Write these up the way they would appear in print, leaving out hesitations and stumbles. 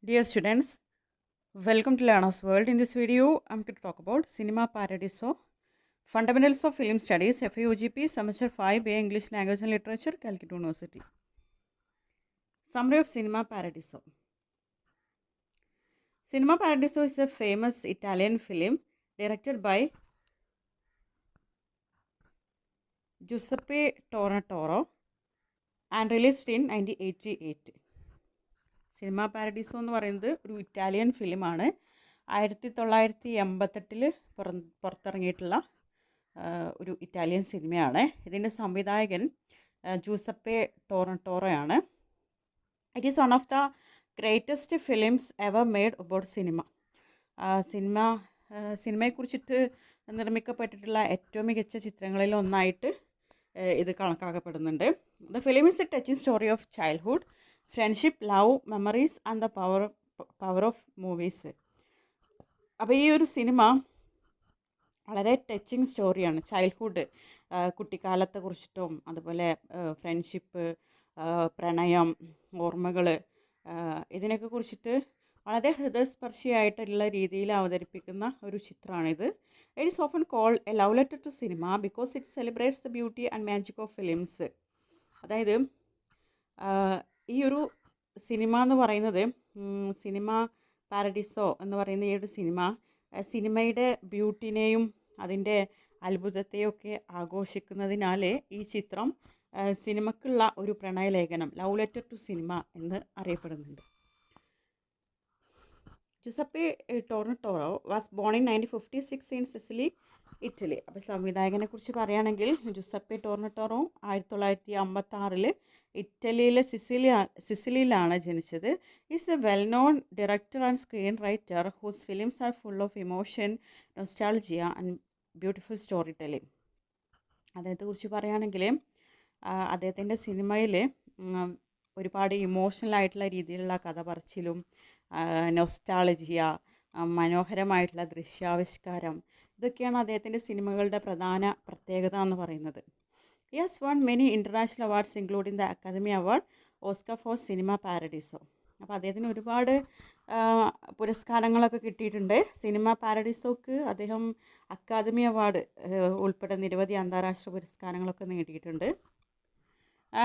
Dear students, welcome to Learner's World. In this video, I'm going to talk about Cinema Paradiso, Fundamentals of Film Studies, FAUGP, Semester 5, A English Language and Literature, Calcutta University. Summary of Cinema Paradiso. Cinema Paradiso is a famous Italian film directed by Giuseppe Tornatore and released in 1988. Cinema Paradiso എന്ന് പറയുന്നത് ഒരു Italian ഫിലിമാണ്. 1988 പുറത്തിറങ്ങിയിട്ടുള്ള ഒരു Italian സിനിമയാണ്. ഇതിൻ്റെ സംവിധായകൻ Giuseppe ടോറൻറ്റോറയാണ്. It is one of the greatest films ever made about cinema. സിനിമയെക്കുറിച്ചിട്ട് നിർമ്മിക്കപ്പെട്ടിട്ടുള്ള ഏറ്റവും മികച്ച ചിത്രങ്ങളിൽ ഒന്നായിട്ട് ഇത് കണക്കാക്കപ്പെടുന്നുണ്ട്. The film is a touching story of childhood, friendship, love, memories and the power of movies. അപ്പോൾ ഈ ഒരു സിനിമ വളരെ ടച്ചിങ് സ്റ്റോറിയാണ്. ചൈൽഡ്ഹുഡ്, കുട്ടിക്കാലത്തെ കുറിച്ചിട്ടും അതുപോലെ ഫ്രണ്ട്ഷിപ്പ്, പ്രണയം, ഓർമ്മകൾ, ഇതിനൊക്കെ കുറിച്ചിട്ട് വളരെ ഹൃദയസ്പർശിയായിട്ടുള്ള രീതിയിൽ അവതരിപ്പിക്കുന്ന ഒരു ചിത്രമാണിത്. It is often called a love letter to cinema because it celebrates the beauty and magic of films. അതായത് ഈ ഒരു സിനിമ എന്ന് പറയുന്നത്, സിനിമ പാരഡിസോ എന്ന് പറയുന്ന ഈ ഒരു സിനിമയുടെ ബ്യൂട്ടിനെയും അതിൻ്റെ അത്ഭുതത്തെയും ഒക്കെ ആഘോഷിക്കുന്നതിനാൽ ഈ ചിത്രം സിനിമക്കുള്ള ഒരു പ്രണയലേഖനം, ലവ് ലെറ്റർ ടു സിനിമ എന്ന് അറിയപ്പെടുന്നുണ്ട്. Giuseppe Tornatore was born in 1956 in Sicily, Italy. അപ്പോൾ സംവിധായകനെ കുറിച്ച് പറയുകയാണെങ്കിൽ ജുസപ്പെ ടോർണറ്റോറോ 1956 ഇറ്റലിയിലെ സിസിലിയിലാണ് ജനിച്ചത്. Is a well known director and screenwriter whose films are full of emotion, nostalgia and beautiful storytelling. അദ്ദേഹത്തെക്കുറിച്ച് പറയുകയാണെങ്കിൽ അദ്ദേഹത്തിൻ്റെ സിനിമയിൽ ഒരുപാട് ഇമോഷണൽ ആയിട്ടുള്ള രീതിയിലുള്ള കഥ പറച്ചിലും നൊസ്റ്റാളജിയ, മനോഹരമായിട്ടുള്ള ദൃശ്യാവിഷ്കാരം, ഇതൊക്കെയാണ് അദ്ദേഹത്തിൻ്റെ സിനിമകളുടെ പ്രധാന പ്രത്യേകത എന്ന് പറയുന്നത്. He has won many international awards including the Academy Award, Oscar for Cinema Paradiso. അപ്പോൾ അദ്ദേഹത്തിന് ഒരുപാട് പുരസ്കാരങ്ങളൊക്കെ കിട്ടിയിട്ടുണ്ട്. സിനിമ പാരഡീസോക്ക് അദ്ദേഹം അക്കാദമി അവാർഡ് ഉൾപ്പെടെ നിരവധി അന്താരാഷ്ട്ര പുരസ്കാരങ്ങളൊക്കെ നേടിയിട്ടുണ്ട്.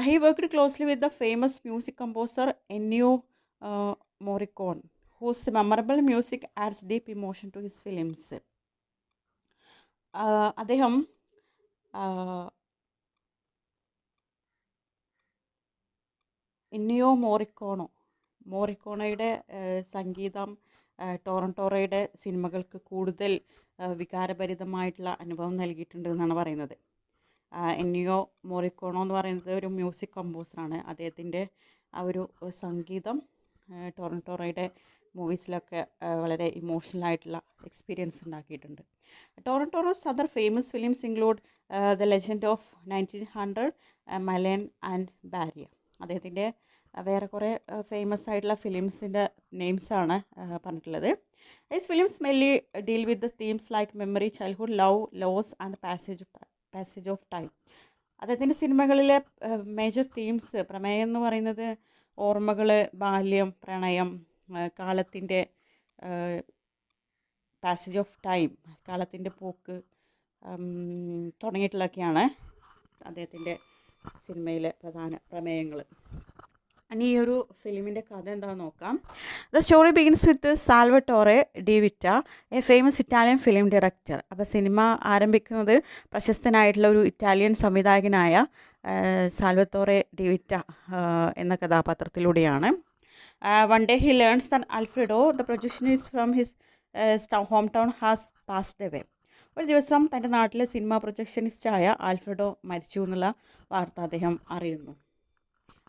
He worked closely with the famous music composer Ennio Morricone, whose memorable music adds deep emotion to his films. അദ്ദേഹം ഇന്നിയോ മോറിക്കോണയുടെ സംഗീതം ടോറൻറ്റോറയുടെ സിനിമകൾക്ക് കൂടുതൽ വികാരഭരിതമായിട്ടുള്ള അനുഭവം നൽകിയിട്ടുണ്ട് എന്നാണ് പറയുന്നത്. എന്നിയോ മോറിക്കോണോ എന്ന് പറയുന്നത് ഒരു മ്യൂസിക് കമ്പോസറാണ്. അദ്ദേഹത്തിൻ്റെ ആ ഒരു സംഗീതം ടോറൻറ്റോറയുടെ മൂവീസിലൊക്കെ വളരെ ഇമോഷണൽ ആയിട്ടുള്ള എക്സ്പീരിയൻസ് ഉണ്ടാക്കിയിട്ടുണ്ട്. Tornatore's other famous films include the Legend of 1900, Malena and Baaria. അദ്ദേഹത്തിൻ്റെ വേറെ കുറേ ഫേമസ് ആയിട്ടുള്ള ഫിലിംസിൻ്റെ നെയിംസാണ് പറഞ്ഞിട്ടുള്ളത്. These films mainly deal with the themes like memory, childhood, love, loss and passage of time. അദ്ദേഹത്തിൻ്റെ സിനിമകളിലെ മേജർ തീംസ്, പ്രമേയം എന്ന് പറയുന്നത് ഓർമ്മകൾ, ബാല്യം, പ്രണയം, കാലത്തിൻ്റെ പാസേജ് ഓഫ് ടൈം, കാലത്തിൻ്റെ പോക്ക് തുടങ്ങിയിട്ടുള്ളതൊക്കെയാണ് അദ്ദേഹത്തിൻ്റെ സിനിമയിലെ പ്രധാന പ്രമേയങ്ങൾ. ഇനി ഈ ഒരു ഫിലിമിൻ്റെ കഥ എന്താണെന്ന് നോക്കാം. The story begins with Salvatore Di Vita, a famous Italian film director. അപ്പോൾ സിനിമ ആരംഭിക്കുന്നത് പ്രശസ്തനായിട്ടുള്ള ഒരു ഇറ്റാലിയൻ സംവിധായകനായ സാൽവത്തോറെ ഡി വിറ്റ എന്ന കഥാപാത്രത്തിലൂടെയാണ്. One day he learns that Alfredo, the projectionist from his home town, has passed away. ഒരു ദിവസം തൻ്റെ നാട്ടിലെ സിനിമ പ്രൊജക്ഷനിസ്റ്റായ ആൽഫ്രെഡോ മരിച്ചു എന്നുള്ള വാർത്ത അദ്ദേഹം അറിയുന്നു.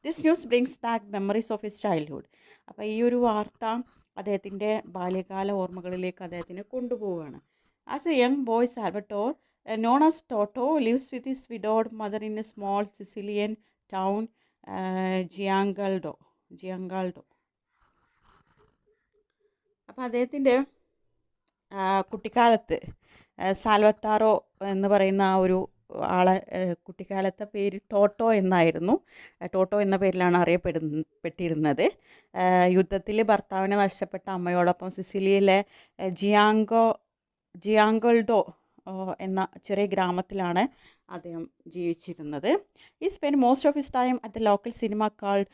This news brings back memories of his childhood. അപ്പോൾ ഈ ഒരു വാർത്ത അദ്ദേഹത്തിൻ്റെ ബാല്യകാല ഓർമ്മകളിലേക്ക് അദ്ദേഹത്തിനെ കൊണ്ടുപോവുകയാണ്. As a young boy, Salvatore, known as Toto, lives with his widowed mother in a small Sicilian town Giancaldo. അപ്പോൾ അദ്ദേഹത്തിൻ്റെ കുട്ടിക്കാലത്ത് സാൽവത്താറോ എന്ന് പറയുന്ന ആ ഒരു ആളെ കുട്ടിക്കാലത്തെ പേര് ടോട്ടോ എന്നായിരുന്നു. ടോട്ടോ എന്ന പേരിലാണ് അറിയപ്പെട്ടിരുന്നത്. യുദ്ധത്തിൽ ഭർത്താവിനെ നഷ്ടപ്പെട്ട അമ്മയോടൊപ്പം സിസിലിയിലെ ജിയാങ്കോ ജിയാങ്കോൾഡോ എന്ന ചെറിയ ഗ്രാമത്തിലാണ് അദ്ദേഹം ജീവിച്ചിരുന്നത്. He spend most of his time at the local cinema called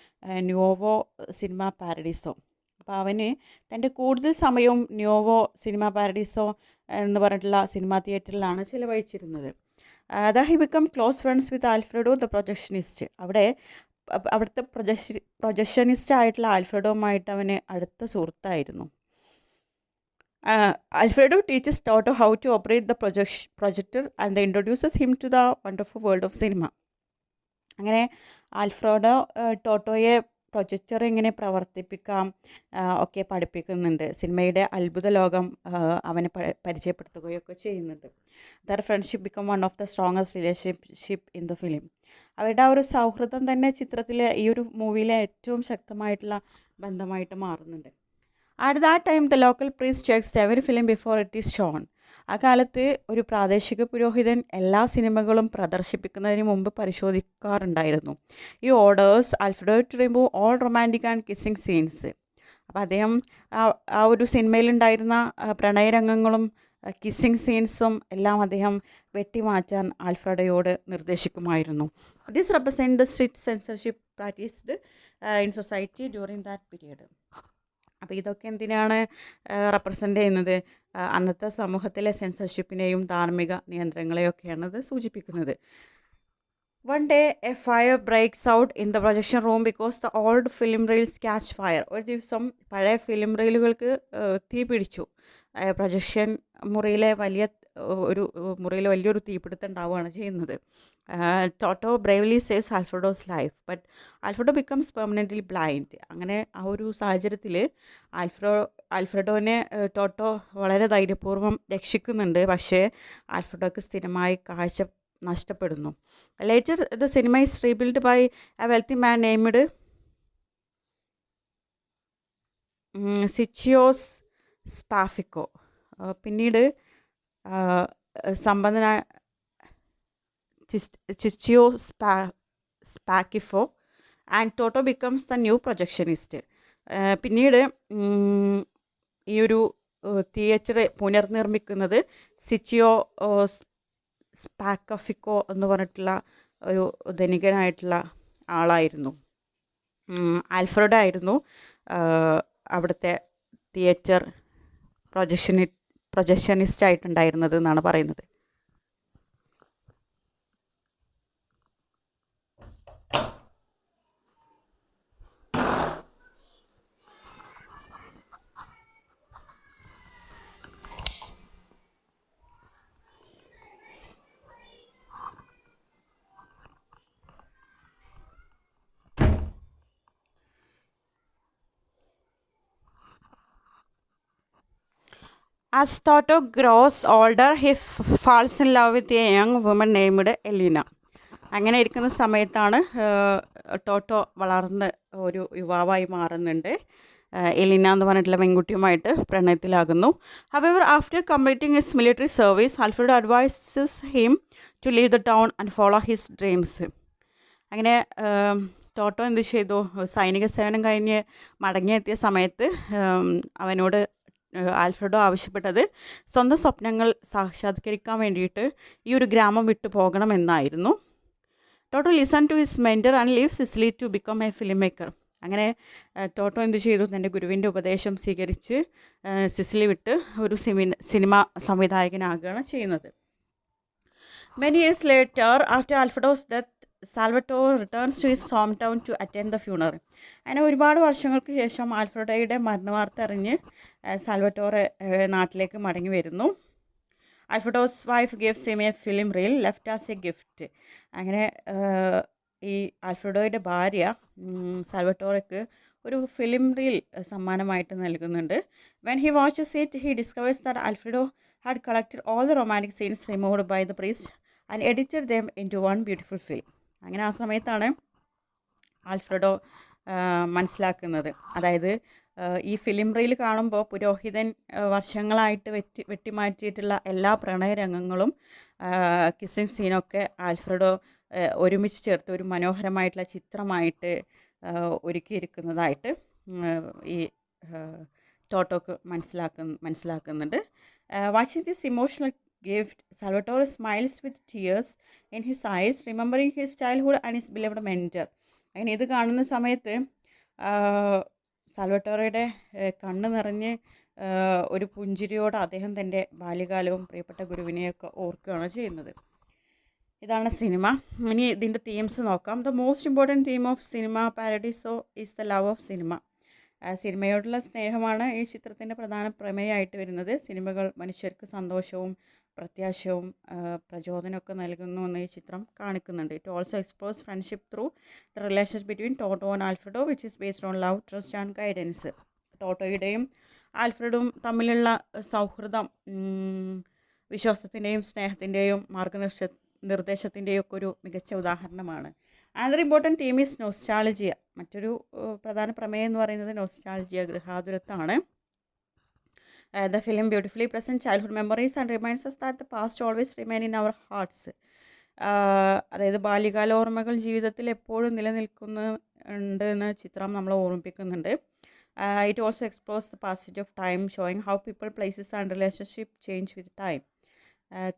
Nuovo Cinema Paradiso. അപ്പോൾ അവന് തൻ്റെ കൂടുതൽ സമയവും ന്യൂവോ സിനിമ പാരഡീസോ എന്ന് പറഞ്ഞിട്ടുള്ള സിനിമാ തിയേറ്ററിലാണ് ചിലവഴിച്ചിരുന്നത്. He become close friends with Alfredo the projectionist. അവിടുത്തെ പ്രൊജക്ഷനിസ്റ്റ് ആയിട്ടുള്ള ആൽഫ്രെഡോയുമായിട്ട് അവന് അടുത്ത സുഹൃത്തായിരുന്നു. Alfredo teaches Toto how to operate the projector and introduces him to the wonderful world of cinema. അങ്ങനെ ആൽഫ്രെഡോ ടോട്ടോയെ പ്രൊജക്ടർ എങ്ങനെ പ്രവർത്തിപ്പിക്കാം ഒക്കെ പഠിപ്പിക്കുന്നുണ്ട്. സിനിമയുടെ അത്ഭുത ലോകം അവനെ പരിചയപ്പെടുത്തുകയൊക്കെ ചെയ്യുന്നുണ്ട്. There friendship become one of the strongest relationship in the film. അവരുടെ ആ ഒരു സൗഹൃദം തന്നെ ചിത്രത്തിലെ ഈ ഒരു മൂവിയിലെ ഏറ്റവും ശക്തമായിട്ടുള്ള ബന്ധമായിട്ട് മാറുന്നുണ്ട്. At that time the local priest checks every film before it is shown. ആ കാലത്ത് ഒരു പ്രാദേശിക പുരോഹിതൻ എല്ലാ സിനിമകളും പ്രദർശിപ്പിക്കുന്നതിന് മുമ്പ് പരിശോധിക്കാറുണ്ടായിരുന്നു. He orders Alfredo to remove all romantic and kissing scenes. അപ്പോൾ അദ്ദേഹം ആ ഒരു സിനിമയിലുണ്ടായിരുന്ന പ്രണയരംഗങ്ങളും കിസ്സിങ് സീൻസും എല്ലാം അദ്ദേഹം വെട്ടിമാറ്റാൻ ആൽഫ്രെഡോയോട് നിർദ്ദേശിക്കുമായിരുന്നു. This represent the strict censorship practised in society during that period. അപ്പോൾ ഇതൊക്കെ എന്തിനാണ് റെപ്രസെൻ്റ് ചെയ്യുന്നത്? അന്നത്തെ സമൂഹത്തിലെ സെൻസർഷിപ്പിനെയും ധാർമ്മിക നിയന്ത്രണങ്ങളെയൊക്കെയാണ് ഇത് സൂചിപ്പിക്കുന്നത്. One day a fire breaks out in the projection room because the old film reels catch fire. ഒരു ദിവസം പഴയ ഫിലിം റീലുകൾക്ക് തീ പിടിച്ചു. പ്രൊജക്ഷൻ മുറിയിലെ വലിയൊരു തീപിടുത്തം ഉണ്ടാവുകയാണ് ചെയ്യുന്നത്. Toto bravely saves Alfredo's life but Alfredo becomes permanently blind. അങ്ങനെ ആ ഒരു സാഹചര്യത്തിൽ ആൽഫ്രെഡോനെ ടോട്ടോ വളരെ ധൈര്യപൂർവ്വം രക്ഷിക്കുന്നുണ്ട്. പക്ഷേ ആൽഫ്രെഡോക്ക് സ്ഥിരമായി കാഴ്ച നഷ്ടപ്പെടുന്നു. Later the cinema is rebuild by a wealthy man named സിച്ചിയോസ് സ്പാഫിക്കോ. പിന്നീട് സമ്പന്നനായ ചിച്ചിയോ Spaccafico and Toto becomes the new projectionist. പിന്നീട് ഈ ഒരു തിയേറ്റർ പുനർനിർമ്മിക്കുന്നത് സിച്ചിയോ സ്പാക്കഫിക്കോ എന്ന് പറഞ്ഞിട്ടുള്ള ഒരു ധനികനായിട്ടുള്ള ആളായിരുന്നു. ആൽഫ്രെഡോ ആയിരുന്നു അവിടുത്തെ തിയേറ്റർ പ്രൊജക്ഷനിസ്റ്റ് ആയിട്ടുണ്ടായിരുന്നത് എന്നാണ് പറയുന്നത്. As Toto grows older, he falls in love with a young woman named Elena. അങ്ങനെ ഇരിക്കുന്ന സമയത്താണ് ടോട്ടോ വളർന്ന് ഒരു യുവാവായി മാറുന്നുണ്ട്. എലിന എന്ന് പറഞ്ഞിട്ടുള്ള പെൺകുട്ടിയുമായിട്ട് പ്രണയത്തിലാകുന്നു. However, after completing his military service, Alfredo advises him to leave the town and follow his dreams. അങ്ങനെ Toto എന്ത് ചെയ്തു? സൈനിക സേവനം കഴിഞ്ഞ് മടങ്ങിയെത്തിയ സമയത്ത് അവനോട് ആൽഫ്രെഡോ ആവശ്യപ്പെട്ടത് സ്വന്തം സ്വപ്നങ്ങൾ സാക്ഷാത്കരിക്കാൻ വേണ്ടിയിട്ട് ഈ ഒരു ഗ്രാമം വിട്ടു പോകണമെന്നായിരുന്നു. Toto listen to his mentor and leave Sicily to become a film maker. അങ്ങനെ ടോട്ടോ എന്ത് ചെയ്തു? തൻ്റെ ഗുരുവിൻ്റെ ഉപദേശം സ്വീകരിച്ച് സിസിലി വിട്ട് ഒരു സിനിമ സംവിധായകനാകുകയാണ് ചെയ്യുന്നത്. Many years later, after Alfredo's death, Salvatore returns to his home town to attend the funeral. അങ്ങനെ ഒരുപാട് വർഷങ്ങൾക്ക് ശേഷം ആൽഫ്രെഡോയുടെ മരണവാർത്ത അറിഞ്ഞ് സാൽവറ്റോറെ നാട്ടിലേക്ക് മടങ്ങി വരുന്നു. Alfredo's wife gives him a film reel left as a gift. അങ്ങനെ ഈ ആൽഫ്രെഡോയുടെ ഭാര്യ സാൽവറ്റോറയ്ക്ക് ഒരു ഫിലിം റീൽ സമ്മാനമായിട്ട് നൽകുന്നുണ്ട്. When he watches it he discovers that Alfredo had collected all the romantic scenes removed by the priest and edited them into one beautiful film. അങ്ങനെ ആ സമയത്താണ് Alfredo മനസ്സിലാക്കുന്നത്. അതായത് ഈ ഫിലിം റീൽ കാണുമ്പോൾ പുരോഹിതൻ വർഷങ്ങളായിട്ട് വെട്ടിമാറ്റിയിട്ടുള്ള എല്ലാ പ്രണയരംഗങ്ങളും കിസ്സിങ് സീനൊക്കെ ആൽഫ്രഡോ ഒരുമിച്ച് ചേർത്ത് ഒരു മനോഹരമായിട്ടുള്ള ചിത്രമായിട്ട് ഒരുക്കിയിരിക്കുന്നതായിട്ട് ഈ ടോട്ടോക്ക് മനസ്സിലാക്കുന്നുണ്ട്. Watching this emotional gift, Salvatore smiles with tears in his eyes, remembering his childhood and his beloved mentor. അങ്ങനെ ഇത് കാണുന്ന സമയത്ത് സാൽവട്ടോറയുടെ കണ്ണ് നിറഞ്ഞ് ഒരു പുഞ്ചിരിയോടെ അദ്ദേഹം തൻ്റെ ബാല്യകാലവും പ്രിയപ്പെട്ട ഗുരുവിനെയൊക്കെ ഓർക്കുകയാണ് ചെയ്യുന്നത്. ഇതാണ് സിനിമ. ഇനി ഇതിൻ്റെ തീംസ് നോക്കാം. The most important theme of Cinema Paradiso is the love of cinema. സിനിമയോടുള്ള സ്നേഹമാണ് ഈ ചിത്രത്തിൻ്റെ പ്രധാന പ്രമേയമായിട്ട് വരുന്നത്. സിനിമകൾ മനുഷ്യർക്ക് സന്തോഷവും പ്രത്യാശയും പ്രചോദനമൊക്കെ നൽകുന്നു എന്ന് ഈ ചിത്രം കാണിക്കുന്നുണ്ട്. It also explores friendship through the relationship between Toto and Alfredo which is based on love, trust and guidance. ടോട്ടോയുടെയും ആൽഫ്രഡും തമ്മിലുള്ള സൗഹൃദം വിശ്വാസത്തിൻ്റെയും സ്നേഹത്തിൻ്റെയും നിർദ്ദേശത്തിൻ്റെയും ഒക്കെ ഒരു മികച്ച ഉദാഹരണമാണ്. Another important theme is nostalgia. മറ്റൊരു പ്രധാന പ്രമേയം എന്ന് പറയുന്നത് നൊസ്റ്റാൾജിയ, ഗൃഹാതുരത്വമാണ്. The film beautifully present childhood memories and reminds us that the past always remain in our hearts. അതായത് ബാല്യകാല ഓർമ്മകൾ ജീവിതത്തിൽ എപ്പോഴും നിലനിൽക്കുന്നുണ്ട് എന്ന് ചിത്രം നമ്മളെ ഓർമ്മിപ്പിക്കുന്നുണ്ട്. It also explores the passage of time, showing how people, places and relationship change with time.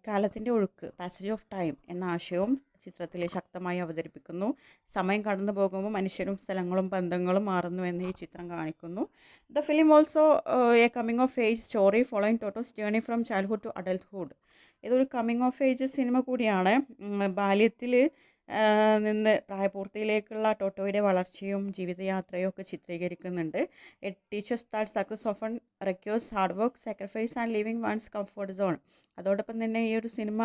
കാലത്തിൻ്റെ ഒഴുക്ക്, പാസേജ് ഓഫ് ടൈം എന്ന ആശയവും ചിത്രത്തിൽ ശക്തമായി അവതരിപ്പിക്കുന്നു. സമയം കടന്നു പോകുമ്പോൾ മനുഷ്യരും സ്ഥലങ്ങളും ബന്ധങ്ങളും മാറുന്നു എന്ന് ഈ ചിത്രം കാണിക്കുന്നു. The film also a coming of age story following Toto's journey from childhood to adulthood. ഇതൊരു കമ്മിങ് ഓഫ് ഏജ് സിനിമ കൂടിയാണ്. ബാല്യത്തിൽ നിന്ന് പ്രായപൂർത്തിയിലേക്കുള്ള ടോട്ടോയുടെ വളർച്ചയും ജീവിതയാത്രയും ഒക്കെ ചിത്രീകരിക്കുന്നുണ്ട്. It teaches that success often requires hard work, sacrifice and leaving one's comfort zone. അതോടൊപ്പം തന്നെ ഈ ഒരു സിനിമ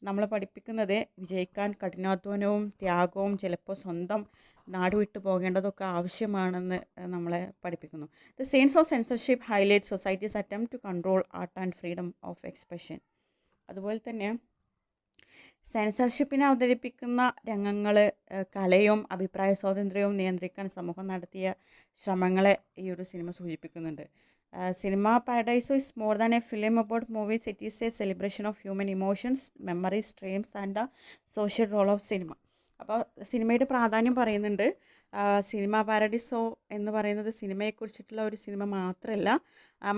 നമ്മളെ പഠിപ്പിക്കുന്നത് വിജയിക്കാൻ കഠിനാധ്വാനവും ത്യാഗവും ചിലപ്പോൾ സ്വന്തം നാട് വിട്ടു പോകേണ്ടതൊക്കെ ആവശ്യമാണെന്ന് നമ്മളെ പഠിപ്പിക്കുന്നു. The scenes of censorship highlight society's attempt to control art and freedom of expression. അതുപോലെ തന്നെ സെൻസർഷിപ്പിനെ അവതരിപ്പിക്കുന്ന രംഗങ്ങൾ കലയും അഭിപ്രായ സ്വാതന്ത്ര്യവും നിയന്ത്രിക്കാൻ സമൂഹം നടത്തിയ ശ്രമങ്ങളെ ഈ ഒരു സിനിമ സൂചിപ്പിക്കുന്നുണ്ട്. Cinema Paradiso is more than a film about movies. It is a celebration of human emotions, memories, dreams and the social role of cinema. അപ്പോൾ സിനിമയുടെ പ്രാധാന്യം പറയുന്നുണ്ട്. സിനിമ പാരഡൈസോ എന്ന് പറയുന്നത് സിനിമയെക്കുറിച്ചിട്ടുള്ള ഒരു സിനിമ മാത്രമല്ല,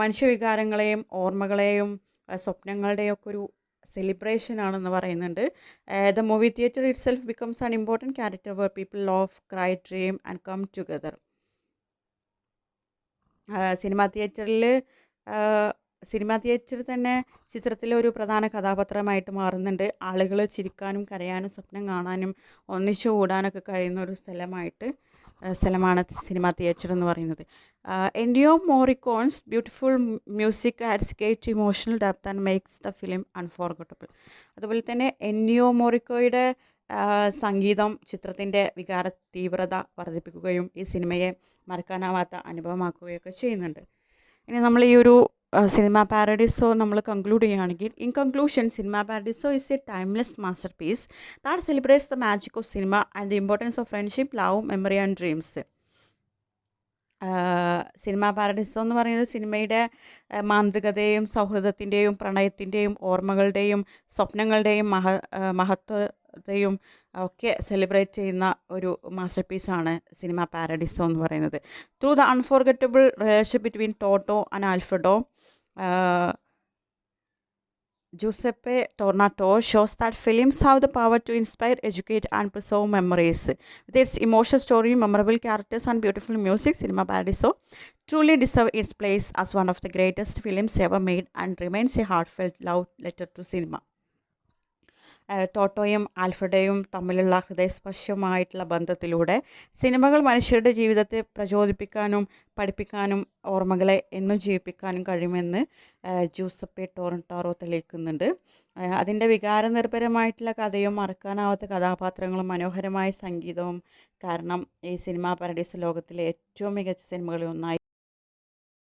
മനുഷ്യവികാരങ്ങളെയും ഓർമ്മകളെയും സ്വപ്നങ്ങളുടെയും ഒക്കെ ഒരു സെലിബ്രേഷൻ ആണെന്ന് പറയുന്നുണ്ട്. The movie theatre itself becomes an important character where people love, cry, dream and come together. Cinema theatre തന്നെ ചിത്രത്തിലെ ഒരു പ്രധാന കഥാപാത്രമായിട്ട് മാറുന്നുണ്ട്. ആളുകൾ ചിരിക്കാനും കരയാനും സ്വപ്നം കാണാനും ഒന്നിച്ചു കൂടാനൊക്കെ കഴിയുന്ന ഒരു സ്ഥലമാണ് സിനിമാ തിയേറ്റർ എന്ന് പറയുന്നത്. Ennio Morricone's beautiful music adds great emotional depth and makes the film unforgettable. അതുപോലെ തന്നെ എൻഡിയോ മോറിക്കോയുടെ സംഗീതം ചിത്രത്തിൻ്റെ വികാര തീവ്രത വർദ്ധിപ്പിക്കുകയും ഈ സിനിമയെ മറക്കാനാവാത്ത അനുഭവമാക്കുകയൊക്കെ ചെയ്യുന്നുണ്ട്. ഇനി നമ്മൾ ഈ ഒരു സിനിമ പാരഡൈസോ നമ്മൾ കൺക്ലൂഡ് ചെയ്യുകയാണെങ്കിൽ, in conclusion cinema Paradiso is A timeless master piece that celebrates the magic of cinema and the importance of friendship, love, memory and dreams. Cinema Paradiso എന്ന് പറയുന്നത് സിനിമയുടെ മാന്ത്രികതയും സൗഹൃദത്തിൻ്റെയും പ്രണയത്തിൻ്റെയും ഓർമ്മകളുടെയും സ്വപ്നങ്ങളുടെയും മഹത്വത്തെയും ഒക്കെ സെലിബ്രേറ്റ് ചെയ്യുന്ന ഒരു മാസ്റ്റർ പീസാണ് cinema Paradiso എന്ന് പറയുന്നത്. Through the unforgettable relationship between Toto and Alfredo, Giuseppe Tornatore shows that films have the power to inspire, educate, and preserve memories. With its emotional story, memorable characters, and beautiful music, Cinema Paradiso truly deserves its place as one of the greatest films ever made and remains a heartfelt love letter to cinema. ടോട്ടോയും ആൽഫ്രഡോയും തമ്മിലുള്ള ഹൃദയസ്പർശമായിട്ടുള്ള ബന്ധത്തിലൂടെ സിനിമകൾ മനുഷ്യരുടെ ജീവിതത്തെ പ്രചോദിപ്പിക്കാനും പഠിപ്പിക്കാനും ഓർമ്മകളെ എന്നും ജീവിപ്പിക്കാനും കഴിയുമെന്ന് ജൂസപ്പെ ടോർണട്ടോറോ തെളിയിക്കുന്നുണ്ട്. അതിൻ്റെ വികാരനിർഭരമായിട്ടുള്ള കഥയും മറക്കാനാവാത്ത കഥാപാത്രങ്ങളും മനോഹരമായ സംഗീതവും കാരണം ഈ സിനിമ പാരഡൈസ് ലോകത്തിലെ ഏറ്റവും മികച്ച സിനിമകളിൽ ഒന്നായി